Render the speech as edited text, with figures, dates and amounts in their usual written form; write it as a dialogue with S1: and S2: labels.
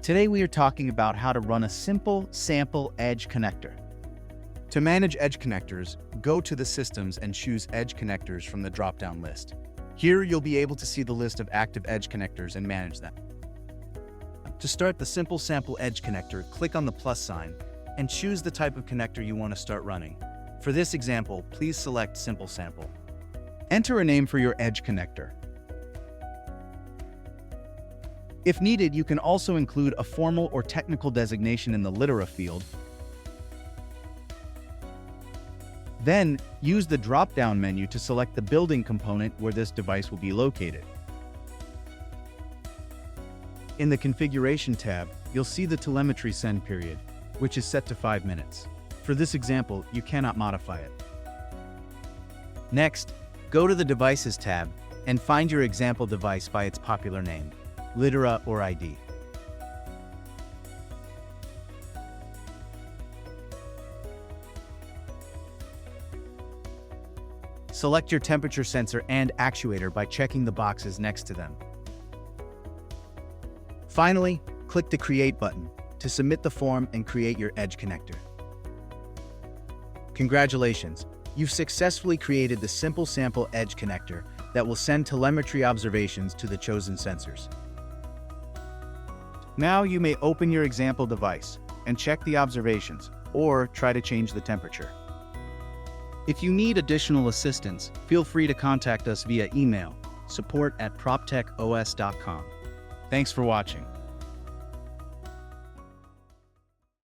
S1: Today we are talking about how to run a simple sample edge connector.
S2: To manage edge connectors, go to the Systems and choose Edge Connectors from the drop-down list. Here you'll be able to see the list of active edge connectors and manage them. To start the simple sample edge connector, click on the plus sign and choose the type of connector you want to start running. For this example, please select Simple Sample.
S1: Enter a name for your edge connector. If needed, you can also include a formal or technical designation in the litera field. Then, use the drop-down menu to select the building component where this device will be located. In the Configuration tab, you'll see the telemetry send period, which is set to 5 minutes. For this example, you cannot modify it. Next, go to the Devices tab and find your example device by its popular name, litera or ID. Select your temperature sensor and actuator by checking the boxes next to them. Finally, click the Create button to submit the form and create your edge connector. Congratulations! You've successfully created the simple sample edge connector that will send telemetry observations to the chosen sensors. Now you may open your example device and check the observations, or try to change the temperature. If you need additional assistance, feel free to contact us via email, support@proptechos.com. Thanks for watching.